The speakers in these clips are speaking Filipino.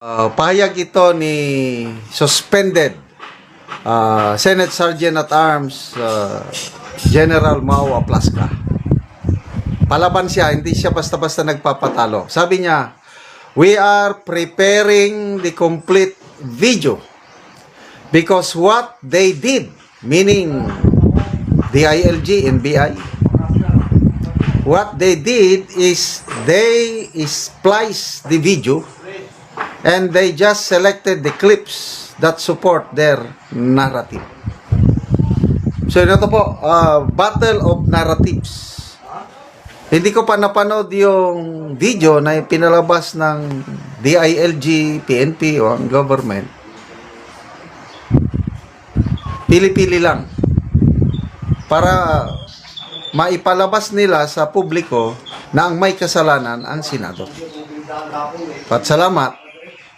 Pahayag ito ni suspended Senate Sergeant at Arms General Mau Aplasca. Palaban siya, hindi siya basta-basta nagpapatalo. Sabi niya, we are preparing the complete video because what they did, meaning the ILG and BI, what they did is they spliced the video and they just selected the clips that support their narrative. So ito po, battle of narratives. Hindi ko pa napanood yung video na pinalabas ng DILG, PNP o ang government. Pili-pili lang para maipalabas nila sa publiko na ang may kasalanan ang Senado. At salamat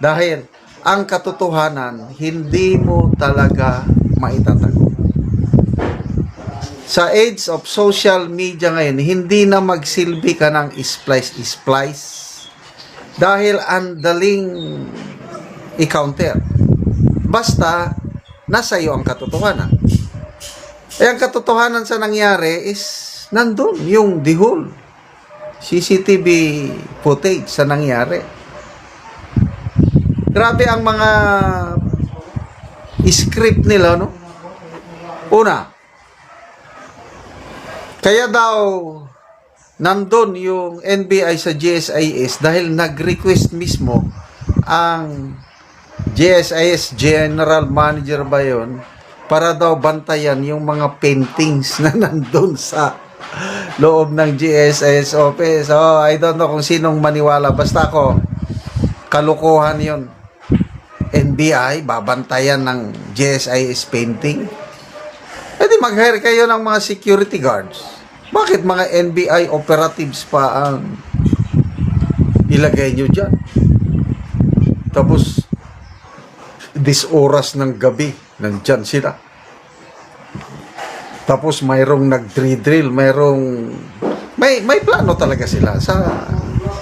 dahil ang katotohanan hindi mo talaga maitatago. Sa age of social media ngayon, hindi na magsilbi ka ng splice dahil ang daling i-counter. Basta nasa iyo ang katotohanan. Ang katotohanan sa nangyari is nandun yung the whole CCTV footage sa nangyari. Grabe ang mga script nila, no? Una, kaya daw nandun yung NBI sa GSIS dahil nag-request mismo ang GSIS General Manager ba yun para daw bantayan yung mga paintings na nandun sa loob ng GSIS office. So, I don't know kung sinong maniwala. Basta ako, kalukuhan yun. NBI, babantayan ng GSIS painting. E di mag-hire kayo ng mga security guards. Bakit mga NBI operatives pa ang ilagay nyo dyan? Tapos, this oras ng gabi, nandyan sila. Tapos, mayroong nag-drill, mayroong... May plano talaga sila.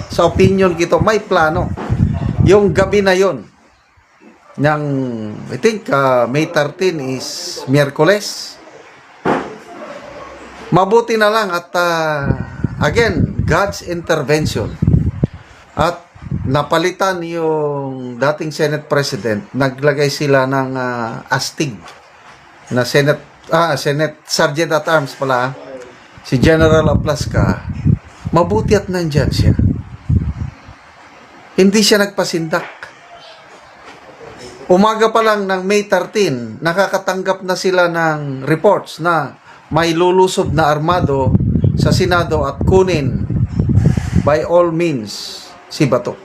Sa opinion kito, may plano. Yung gabi na yon ng, I think, May 13 is Miyerkules. Mabuti na lang at, again, God's intervention. At napalitan yung dating Senate President, naglagay sila ng astig na Senate Sergeant at Arms pala, si General Aplasca. Mabuti at nandyan siya. Hindi siya nagpasindak. Umaga pa lang ng May 13, nakakatanggap na sila ng reports na may lulusob na armado sa Senado at kunin by all means si Bato.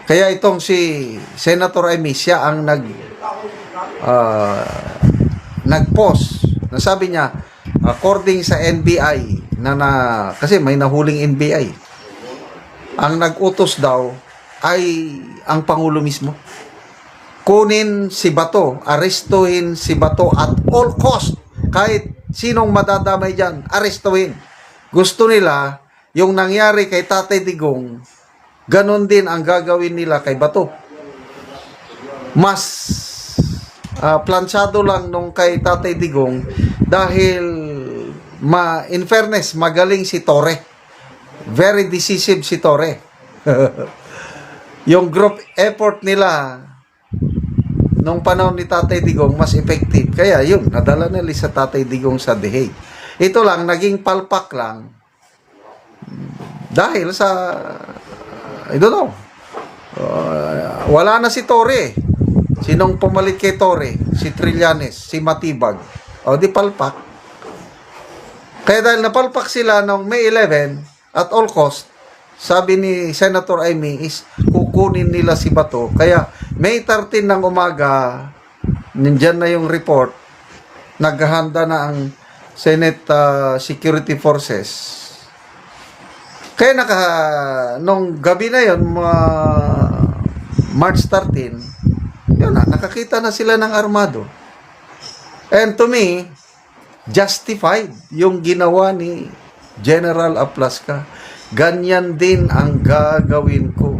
Kaya itong si Senator Amy, siya ang nag-post na sabi niya, according sa NBI, kasi may nahuling NBI, ang nag-utos daw ay ang Pangulo mismo. Kunin si Bato, arestuhin si Bato at all cost. Kahit sinong madadamay dyan, arestuhin. Gusto nila, yung nangyari kay Tatay Digong, ganon din ang gagawin nila kay Bato. Mas planchado lang nung kay Tatay Digong dahil in fairness, magaling si Torre. Very decisive si Torre. Yung group effort nila nung panahon ni Tatay Digong mas effective. Kaya yun, nadala nila sa Tatay Digong sa The Hague. Ito lang, naging palpak lang dahil sa, I don't know, wala na si Torre. Sinong pumalit kay Torre? Si Trillanes, si Matibag. O di palpak. Kaya dahil napalpak sila noong May 11 at all cost, sabi ni Senator Amy is kukunin nila si Bato. Kaya May 13 ng umaga, nandyan na yung report, naghahanda na ang Senate Security Forces. Kaya nung gabi na yun, March 13, yun na, nakakita na sila ng armado. And to me, justified yung ginawa ni General Aplasca. Ganyan din ang gagawin ko.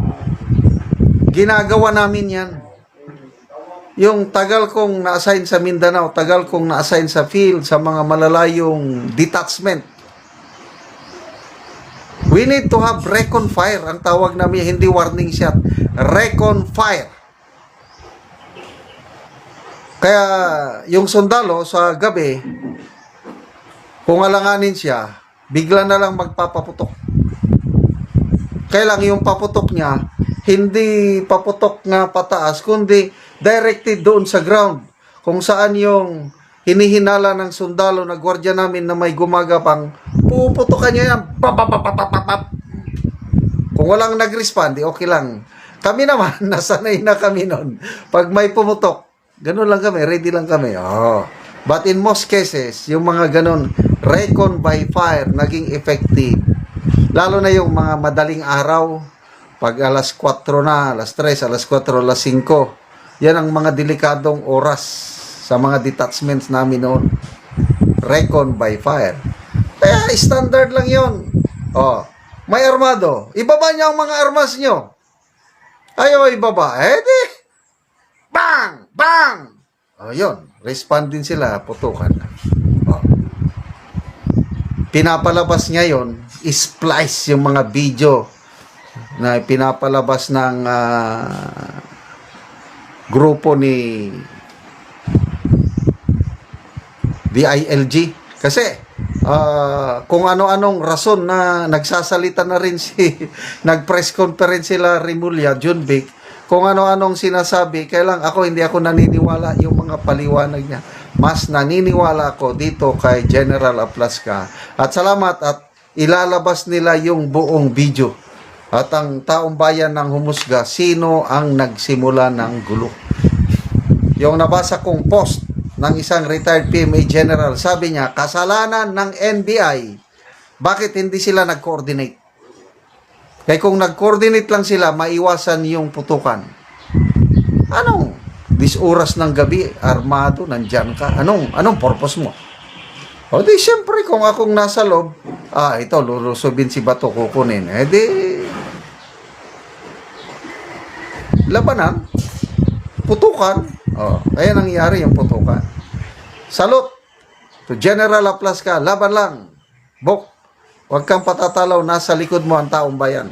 ginagawa namin yan. Yung tagal kong na-assign sa Mindanao, tagal kong na-assign sa field, sa mga malalayong detachment. We need to have recon fire. Ang tawag namin, hindi warning shot. Recon fire. Kaya yung sundalo sa gabi, kung alanganin siya, bigla na lang magpapaputok. Kaya lang yung paputok niya, hindi paputok nga pataas, kundi directed doon sa ground. Kung saan yung hinihinala ng sundalo na gwardiya namin na may gumagapang, puputokan niya yan. Papapapapapap. Kung walang nag-respond, okay lang. Kami naman, nasanay na kami noon. Pag may pumutok, ganun lang kami, ready lang kami. Oh. But in most cases, yung mga ganun, recon by fire, naging effective. Lalo na yung mga madaling araw, pag alas 4 na, alas 3, alas 4, alas 5, yan ang mga delikadong oras sa mga detachments namin noon. Recon by fire. Kaya standard lang yon. Oh, may armado. Ibaba niyo ang mga armas niyo. Ayaw ibaba. Di. Bang! Bang! Oh, yun. Respond din sila. Putukan. Oh. Pinapalabas ngayon, splice yung mga video na pinapalabas ng grupo ni DILG. Kasi, kung ano-anong rason na nagsasalita na rin nag-press conference sila Rimulya, Junbic, kung ano-anong sinasabi, kaya lang hindi ako naniniwala yung mga paliwanag niya. Mas naniniwala ako dito kay General Aplasca. At salamat at ilalabas nila yung buong video. At ang taong bayan ng humusga, sino ang nagsimula ng gulo. Yung nabasa kong post ng isang retired PMA general, sabi niya, kasalanan ng NBI, bakit hindi sila nag-coordinate? Kaya kung nag-coordinate lang sila, maiwasan yung putukan. Anong? This oras ng gabi, armado, nandyan ka. Anong purpose mo? O di, syempre, kung akong nasa loob, ito, lulusubin si Bato, kukunin. Di, labanan, putukan. Kaya nangyari yung putukan. Salute to General Aplasca, laban lang. Bok, huwag kang patatalaw, nasa likod mo ang taong bayan.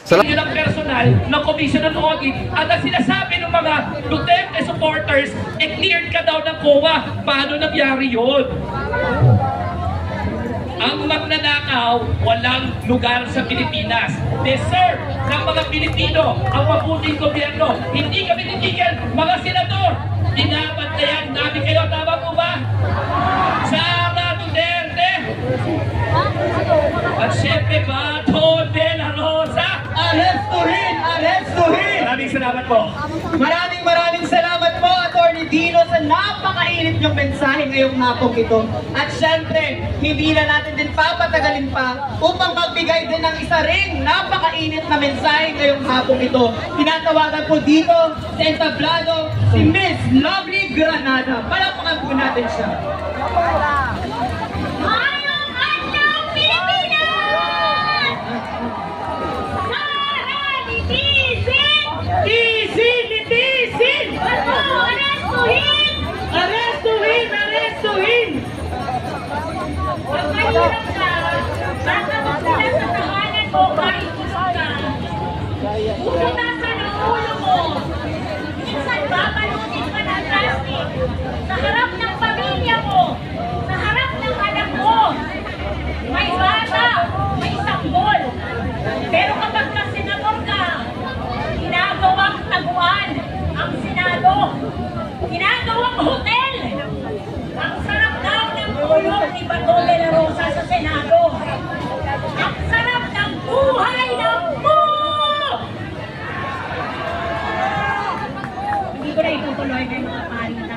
Yun ang personal ng Commission on Audit at ang sinasabi ng mga Duterte supporters, cleared ka daw ng COA. Paano nangyari yun? Ang magnanakaw, walang lugar sa Pilipinas. Deserve ng mga Pilipino ang mabuting gobyerno. Hindi kami titigil, mga senador. Binabantayan namin kayo. Tama po ba? Sara Duterte. At syempre Bato de la Rosa. Arestuhin! Arestuhin! Maraming salamat po. Maraming salamat po, Atty. Dino, sa napakainit niyong mensahe ngayong hapong ito. At syempre, hindi na natin din papatagalin pa upang magbigay din ng isa ring napakainit na mensahe ngayong hapong ito. Tinatawagan po dito sa entablado si Miss Lovely Granada. Palakpakan po natin siya. Mayong adlaw, Pilipinas! Sara, litisin! Litisin! Arestuhin! Arestuhin! Huwag mahirap ka. Baka mo sila sa tahanan mo kahit gusto ka. Pupunasan ang ulo mo. Minsan babalutin ka ng plastic. Sa harap ng pamilya mo. Sa harap ng anak mo. May bata. May sanggol. Pero kapag ka senador ka, ginagawang taguan ang Senado. Ginagawang hotel. Ang sarap daw ng tulong ni Bato de la Rosa sa Senado. Ang sarap ng buhay ng mo! Hindi ko na itutuloy na yung mga palitan.